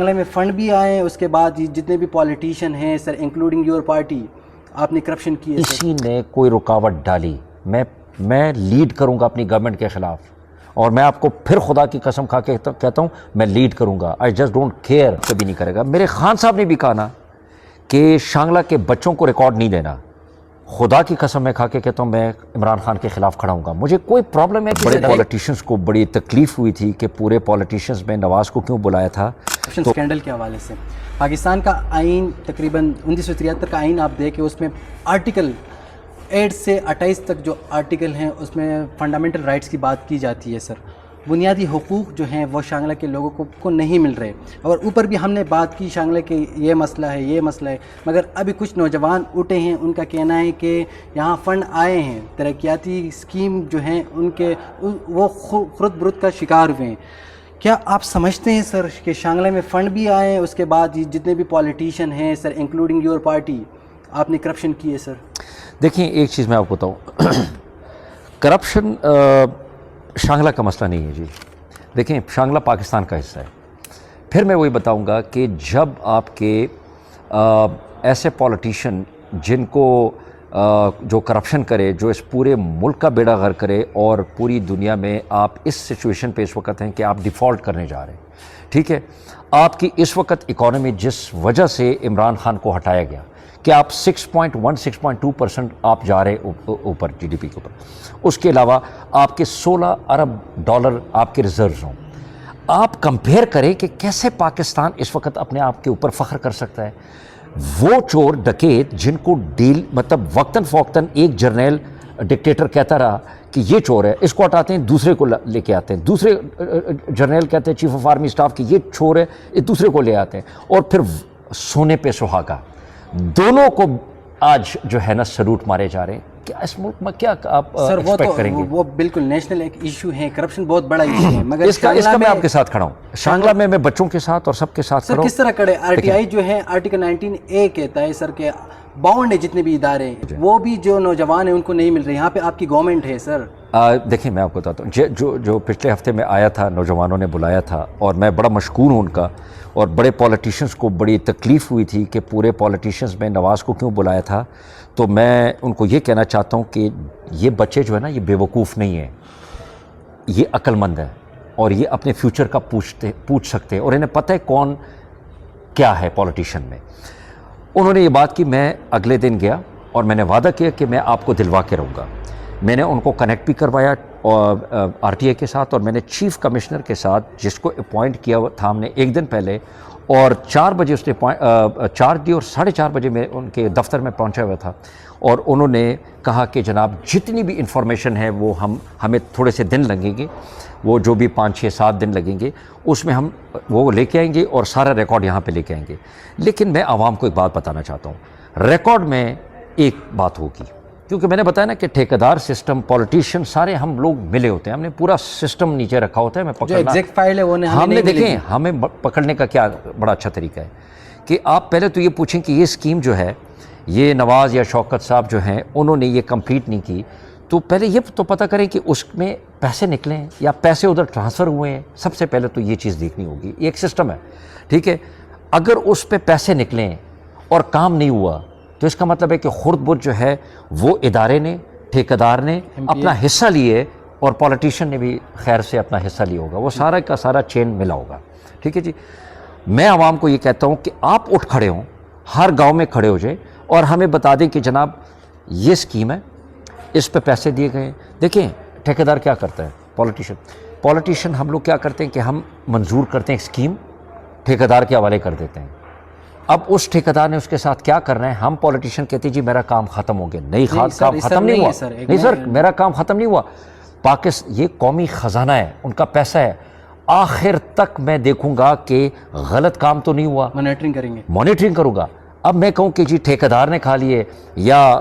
بنگلہ میں فنڈ بھی آئے ہیں، اس کے بعد جتنے بھی پولیٹیشین ہیں سر انکلوڈنگ یور پارٹی، آپ نے کرپشن کی ہے. کسی نے کوئی رکاوٹ ڈالی میں لیڈ کروں گا اپنی گورنمنٹ کے خلاف، اور میں آپ کو پھر خدا کی قسم کھا کے کہتا ہوں میں لیڈ کروں گا. I just don't care. کبھی نہیں کرے گا. میرے خان صاحب نے بھی کہا نا کہ شانگلہ کے بچوں کو ریکارڈ نہیں دینا. خدا کی قسم میں کھا کے کہتا ہوں میں عمران خان کے خلاف کھڑا ہوں گا. مجھے کوئی پرابلم ہے. بڑے پولیٹیشینس کو بڑی تکلیف ہوئی تھی کہ پورے پولیٹیشینس میں نواز کو کیوں بلایا تھا. اسکینڈل کے حوالے سے پاکستان کا آئین تقریباً 1973 کا آئین آپ دیکھیں، اس میں آرٹیکل 8 سے 28 تک جو آرٹیکل ہیں اس میں فنڈامنٹل رائٹس کی بات کی جاتی ہے. سر بنیادی حقوق جو ہیں وہ شانگلہ کے لوگوں کو نہیں مل رہے، اور اوپر بھی ہم نے بات کی شانگلہ کے یہ مسئلہ ہے یہ مسئلہ ہے، مگر ابھی کچھ نوجوان اٹھے ہیں، ان کا کہنا ہے کہ یہاں فنڈ آئے ہیں، ترقیاتی اسکیم جو ہیں ان کے وہ خرد برد کا شکار ہوئے ہیں. کیا آپ سمجھتے ہیں سر کہ شانگلہ میں فنڈ بھی آئے ہیں، اس کے بعد جتنے بھی پولیٹیشین ہیں سر انکلوڈنگ یور پارٹی، آپ نے کرپشن کی ہے سر؟ دیکھیں ایک چیز میں آپ کو بتاؤں، کرپشن شانگلہ کا مسئلہ نہیں ہے جی. دیکھیں شانگلہ پاکستان کا حصہ ہے. پھر میں وہی بتاؤں گا کہ جب آپ کے ایسے پولیٹیشین جن کو جو کرپشن کرے، جو اس پورے ملک کا بیڑا غرق کرے، اور پوری دنیا میں آپ اس سچویشن پہ اس وقت ہیں کہ آپ ڈیفالٹ کرنے جا رہے ہیں. ٹھیک ہے، آپ کی اس وقت اکانومی جس وجہ سے عمران خان کو ہٹایا گیا کہ آپ 6.2% آپ جا رہے اوپر جی ڈی پی کے اوپر، اس کے علاوہ آپ کے 16 ارب ڈالر آپ کے ریزروز ہوں. آپ کمپیئر کریں کہ کیسے پاکستان اس وقت اپنے آپ کے اوپر فخر کر سکتا ہے. وہ چور ڈکیت جن کو ڈیل مطلب وقتاً فوقتاً ایک جرنیل ڈکٹیٹر کہتا رہا کہ یہ چور ہے، اس کو ہٹاتے ہیں دوسرے کو لے کے آتے ہیں، دوسرے جرنیل کہتے ہیں چیف آف آرمی اسٹاف کہ یہ چور ہے، یہ دوسرے کو لے آتے ہیں، اور پھر سونے پہ سہاگا دونوں کو آج جو ہے نا سلوٹ مارے جا رہے ہیں. کیا اس ملک میں کیا آپ ایکسپیکٹ کریں گے؟ وہ بالکل نیشنل ایک ایشو ہے، کرپشن بہت بڑا ایشو ہے، مگر اس کا میں آپ کے ساتھ کھڑا ہوں. شانگلہ میں بچوں کے ساتھ اور سب کے ساتھ سر کس طرح کھڑے؟ آر ٹی آئی جو ہے آرٹیکل 19A کہتا ہے سر کہ باؤنڈ ہے جتنے بھی ادارے ہیں، وہ بھی جو نوجوان ہیں ان کو نہیں مل رہے. یہاں پہ آپ کی گورنمنٹ ہے سر. دیکھیں میں آپ کو بتاتا ہوں، جو پچھلے ہفتے میں آیا تھا، نوجوانوں نے بلایا تھا، اور میں بڑا مشکور ہوں ان کا. اور بڑے پولیٹیشینس کو بڑی تکلیف ہوئی تھی کہ پورے پولیٹیشینس میں نواز کو کیوں بلایا تھا. تو میں ان کو یہ کہنا چاہتا ہوں کہ یہ بچے جو ہے نا یہ بیوقوف نہیں ہیں، یہ عقل مند ہے، اور یہ اپنے فیوچر کا پوچھ سکتے ہیں، اور انہیں پتہ ہے کون کیا ہے پولیٹیشین میں. انہوں نے یہ بات کی. میں اگلے دن گیا اور میں نے وعدہ کیا کہ میں آپ کو دلوا کے رہوں گا. میں نے ان کو کنیکٹ بھی کروایا آر ٹی آئی کے ساتھ، اور میں نے چیف کمشنر کے ساتھ جس کو اپوائنٹ کیا تھا ہم نے ایک دن پہلے، اور 4 بجے اس نے 4 اور 4:30 بجے میں ان کے دفتر میں پہنچا ہوا تھا. اور انہوں نے کہا کہ جناب جتنی بھی انفارمیشن ہے وہ ہمیں تھوڑے سے دن لگیں گے، وہ جو بھی 5 6 7 دن لگیں گے اس میں ہم وہ لے کے آئیں گے، اور سارا ریکارڈ یہاں پہ لے کے آئیں گے. لیکن میں عوام کو ایک بات بتانا چاہتا ہوں، ریکارڈ میں ایک بات ہوگی، کیونکہ میں نے بتایا نا کہ ٹھیکیدار سسٹم، پولیٹیشین سارے ہم لوگ ملے ہوتے ہیں، ہم نے پورا سسٹم نیچے رکھا ہوتا ہے. میں پکڑنا ایگزیکٹ فائل ہے وہ ہم نے دیکھیں، ہمیں پکڑنے کا کیا بڑا اچھا طریقہ ہے کہ آپ پہلے تو یہ پوچھیں کہ یہ اسکیم جو ہے یہ نواز یا شوکت صاحب جو ہیں انہوں نے یہ کمپلیٹ نہیں کی، تو پہلے یہ تو پتہ کریں کہ اس میں پیسے نکلے ہیں یا پیسے ادھر ٹرانسفر ہوئے ہیں. سب سے پہلے تو یہ چیز دیکھنی ہوگی. یہ ایک سسٹم ہے، ٹھیک ہے. اگر اس پہ پیسے نکلیں اور کام نہیں ہوا تو اس کا مطلب ہے کہ خرد برد جو ہے وہ ادارے نے، ٹھیکیدار نے اپنا حصہ لیے، اور پولیٹیشین نے بھی خیر سے اپنا حصہ لیا ہوگا. وہ سارا کا سارا چین ملا ہوگا. ٹھیک ہے جی. میں عوام کو یہ کہتا ہوں کہ آپ اٹھ کھڑے ہوں، ہر گاؤں میں کھڑے ہو جائیں، اور ہمیں بتا دیں کہ جناب یہ اسکیم ہے، اس پہ پیسے دیے گئے ہیں. دیکھیں ٹھیکیدار کیا کرتا ہے، پولیٹیشین ہم لوگ کیا کرتے ہیں کہ ہم منظور کرتے ہیں ایک اسکیم، ٹھیکیدار کے حوالے کر دیتے ہیں. اب اس ٹھیکیدار نے اس کے ساتھ کیا کرنا ہے، ہم پولیٹیشین کہتے ہیں جی میرا کام ختم ہو گیا. نہیں، کام ختم نہیں ہوا. نہیں سر، میرا کام ختم نہیں ہوا. یہ قومی خزانہ ہے، ان کا پیسہ ہے. آخر تک میں دیکھوں گا کہ غلط کام تو نہیں ہوا، مانیٹرنگ کروں گا. اب میں کہوں کہ جی ٹھیکیدار نے کھا لیے یا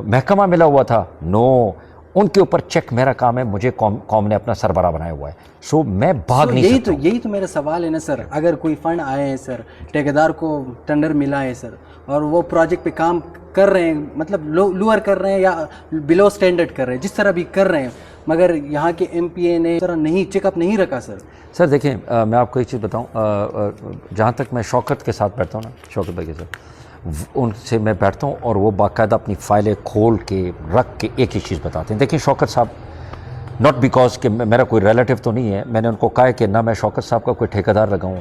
محکمہ ملا ہوا تھا، نو، ان کے اوپر چیک میرا کام ہے. مجھے قوم نے اپنا سربراہ بنایا ہوا ہے. سو میں بھاگ نہیں سکتا. یہی تو میرا سوال ہے نا سر. اگر کوئی فنڈ آئے ہیں سر، ٹھیکیدار کو ٹینڈر ملا ہے سر، اور وہ پروجیکٹ پہ کام کر رہے ہیں، مطلب لوور کر رہے ہیں یا بلو سٹینڈرڈ کر رہے ہیں، جس طرح بھی کر رہے ہیں، مگر یہاں کے ایم پی اے نے طرح نہیں چیک اپ نہیں رکھا سر. سر دیکھیں میں آپ کو ایک چیز بتاؤں, جہاں تک میں شوکت کے ساتھ بیٹھتا ہوں نا, شوکت بھائی کے ساتھ, ان سے میں بیٹھتا ہوں اور وہ باقاعدہ اپنی فائلیں کھول کے رکھ کے ایک ہی چیز بتاتے ہیں. دیکھیں شوکت صاحب, ناٹ بیکاز کہ میرا کوئی ریلیٹیو تو نہیں ہے, میں نے ان کو کہا ہے کہ نہ میں شوکت صاحب کا کوئی ٹھیکیدار لگاؤں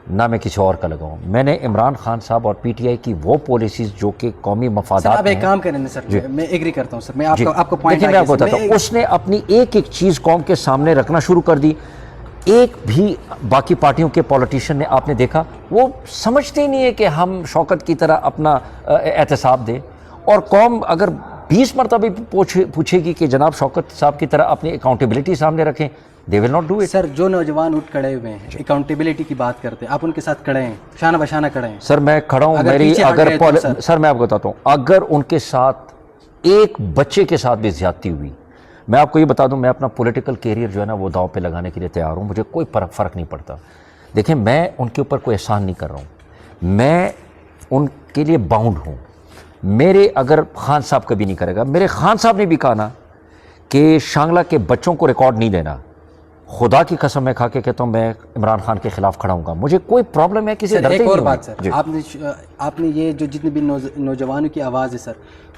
نہ میں کسی اور کا لگاؤں. میں نے عمران خان صاحب اور پی ٹی آئی کی وہ پالیسیز جو کہ قومی مفادات آپ ایک کام کریں سر, میں ایگری کرتا ہوں سر, میں آپ کو پوائنٹ میں آپ کو بتاتا ہوں, اس نے اپنی ایک ایک چیز قوم کے سامنے رکھنا شروع کر دی. ایک بھی باقی پارٹیوں کے پولیٹیشین نے آپ نے دیکھا, وہ سمجھتے ہی نہیں ہے کہ ہم شوکت کی طرح اپنا احتساب دیں, اور قوم اگر 20 مرتبہ پوچھے گی کہ جناب شوکت صاحب کی طرح اپنی اکاؤنٹیبلٹی سامنے رکھیں, دے ول ناٹ ڈو اٹ. سر جو نوجوان اٹھ کھڑے ہوئے ہیں اکاؤنٹیبلٹی کی بات کرتے ہیں, آپ ان کے ساتھ کھڑے ہیں, شانہ بشانہ کھڑے ہیں. سر میں کھڑا ہوں, میری اگر سر میں آپ کو بتاتا ہوں, اگر ان کے ساتھ ایک بچے کے ساتھ بھی زیادتی ہوئی, میں آپ کو یہ بتا دوں میں اپنا پولیٹیکل کیریئر جو ہے نا وہ داؤ پہ لگانے کے لیے تیار ہوں, مجھے کوئی فرق نہیں پڑتا. دیکھیں میں ان کے اوپر کوئی احسان نہیں کر رہا ہوں, میں ان کے لیے باؤنڈ ہوں. میرے اگر خان صاحب کبھی نہیں کرے گا, میرے خان صاحب نے بھی کہا نا کہ شانگلہ کے بچوں کو ریکارڈ نہیں دینا, خدا کی قسم میں کھا کے کہتا ہوں میں عمران خان کے خلاف کھڑا ہوں گا, مجھے کوئی پرابلم ہے کسی ایک اور بات سر, آپ نے یہ جو جتنے بھی نوجوانوں کی آواز ہے سر,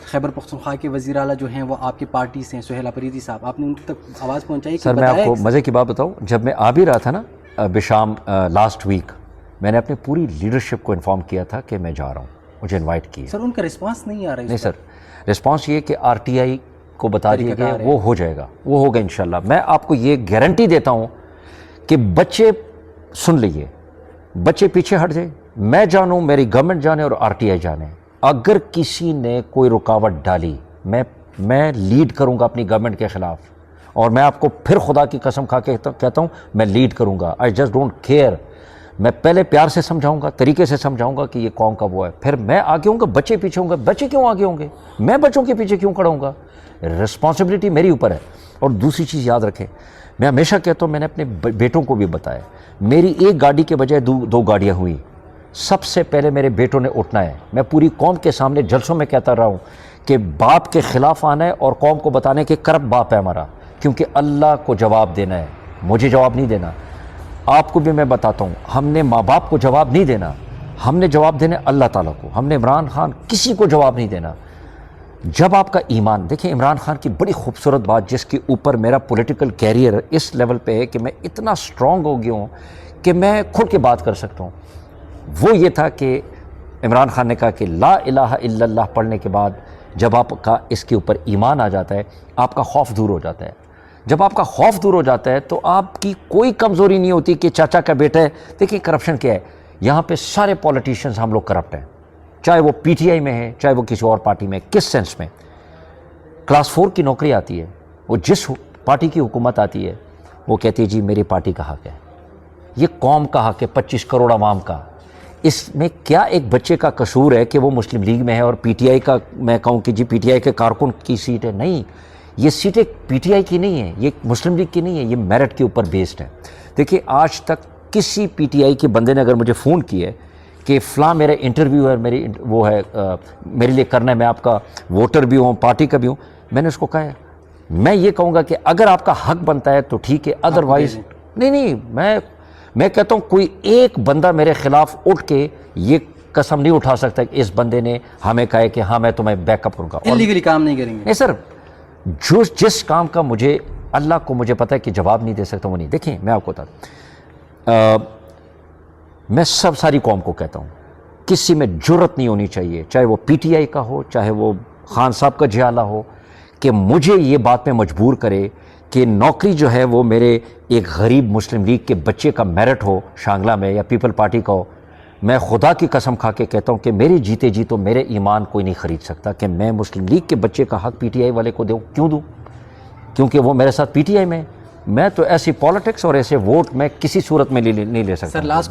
خیبر پختونخوا کے وزیر اعلیٰ جو ہیں وہ آپ کی پارٹی سے ہیں, سہیل اپریدی صاحب, آپ نے ان تک آواز پہنچائی؟ سر میں آپ کو مزے کی بات بتاؤں, جب میں آ بھی رہا تھا نا بشام لاسٹ ویک, میں نے اپنی پوری لیڈرشپ کو انفارم کیا تھا کہ میں جا رہا ہوں, مجھے انوائٹ کیا. سر ان کا رسپانس نہیں آ رہا ہے؟ نہیں سر, رسپانس یہ کہ آر ٹی آئی کو بتا دیا گیا وہ ہو جائے گا, وہ ہوگا انشاءاللہ. میں آپ کو یہ گارنٹی دیتا ہوں کہ بچے سن لیجیے, بچے پیچھے ہٹ جائیں, میں جانوں, میری گورنمنٹ جانے اور آر ٹی آئی جانے, اگر کسی نے کوئی رکاوٹ ڈالی میں لیڈ کروں گا اپنی گورنمنٹ کے خلاف, اور میں آپ کو پھر خدا کی قسم کھا کے کہتا ہوں میں لیڈ کروں گا. I just don't care. میں پہلے پیار سے سمجھاؤں گا, طریقے سے سمجھاؤں گا کہ یہ قوم کا وہ ہے, پھر میں آگے ہوں گا, بچے پیچھے ہوں گے. بچے کیوں آگے ہوں گے, میں بچوں کے پیچھے کیوں کھڑا ہوں گا؟ رسپانسبلٹی میری اوپر ہے. اور دوسری چیز یاد رکھیں, میں ہمیشہ کہتا ہوں, میں نے اپنے بیٹوں کو بھی بتایا, میری ایک گاڑی کے بجائے دو گاڑیاں ہوئیں, سب سے پہلے میرے بیٹوں نے اٹھنا ہے. میں پوری قوم کے سامنے جلسوں میں کہتا رہا ہوں کہ باپ کے خلاف آنا ہے اور قوم کو بتانے کہ کرپ باپ ہے ہمارا, کیونکہ اللہ کو جواب دینا ہے, مجھے جواب نہیں دینا. آپ کو بھی میں بتاتا ہوں, ہم نے ماں باپ کو جواب نہیں دینا, ہم نے جواب دینا اللہ تعالیٰ کو. ہم نے عمران خان کسی کو جواب نہیں دینا. جب آپ کا ایمان, دیکھیں عمران خان کی بڑی خوبصورت بات جس کے اوپر میرا پولیٹیکل کیریئر اس لیول پہ ہے کہ میں اتنا سٹرونگ ہو گیا ہوں کہ میں کھل کے بات کر سکتا ہوں, وہ یہ تھا کہ عمران خان نے کہا کہ لا الہ الا اللہ پڑھنے کے بعد جب آپ کا اس کے اوپر ایمان آ جاتا ہے, آپ کا خوف دور ہو جاتا ہے. جب آپ کا خوف دور ہو جاتا ہے تو آپ کی کوئی کمزوری نہیں ہوتی کہ چاچا کا بیٹا ہے. دیکھیں کرپشن کیا ہے, یہاں پہ سارے پولیٹیشینز ہم لوگ کرپٹ ہیں, چاہے وہ پی ٹی آئی میں ہے چاہے وہ کسی اور پارٹی میں. کس سینس میں؟ کلاس 4 کی نوکری آتی ہے, وہ جس پارٹی کی حکومت آتی ہے وہ کہتی ہے جی میری پارٹی کا حق ہے, یہ قوم کا حق ہے, 25 کروڑ عوام کا. اس میں کیا ایک بچے کا قصور ہے کہ وہ مسلم لیگ میں ہے اور پی ٹی آئی کا میں کہوں کہ جی پی ٹی آئی کے کارکن کی سیٹ ہے؟ نہیں, یہ سیٹیں پی ٹی آئی کی نہیں ہے, یہ مسلم لیگ کی نہیں ہے, یہ میرٹ کے اوپر بیسڈ ہے. دیکھیے آج تک کسی پی ٹی آئی کے بندے نے اگر مجھے فون کیا ہے کہ فلاں میرا انٹرویو ہے, میری وہ ہے میرے لیے کرنا ہے, میں آپ کا ووٹر بھی ہوں پارٹی کا بھی ہوں, میں نے اس کو کہا ہے میں یہ کہوں گا کہ اگر آپ کا حق بنتا ہے تو ٹھیک ہے, ادروائز نہیں. میں کہتا ہوں کوئی ایک بندہ میرے خلاف اٹھ کے یہ قسم نہیں اٹھا سکتا کہ اس بندے نے ہمیں کہا ہے کہ ہاں میں تمہیں بیک اپ کروں گا. انلیگلی کام نہیں کریں گے. نہیں سر, جس کام کا مجھے اللہ کو مجھے پتہ ہے کہ جواب نہیں دے سکتا وہ نہیں. دیکھیں میں آپ کو بتاتا, میں ساری قوم کو کہتا ہوں کسی میں جرت نہیں ہونی چاہیے, چاہے وہ پی ٹی آئی کا ہو چاہے وہ خان صاحب کا جھیالہ ہو, کہ مجھے یہ بات میں مجبور کرے کہ نوکری جو ہے وہ میرے ایک غریب مسلم لیگ کے بچے کا میرٹ ہو شانگلہ میں یا پیپل پارٹی کا ہو. میں خدا کی قسم کھا کے کہتا ہوں کہ میری جیتے جی تو میرے ایمان کوئی نہیں خرید سکتا کہ میں مسلم لیگ کے بچے کا حق پی ٹی آئی والے کو دوں. کیوں دوں؟ کیونکہ وہ میرے ساتھ پی ٹی آئی میں. میں تو ایسی پالیٹکس اور ایسے ووٹ میں کسی صورت میں نہیں لے سکتا. Sir last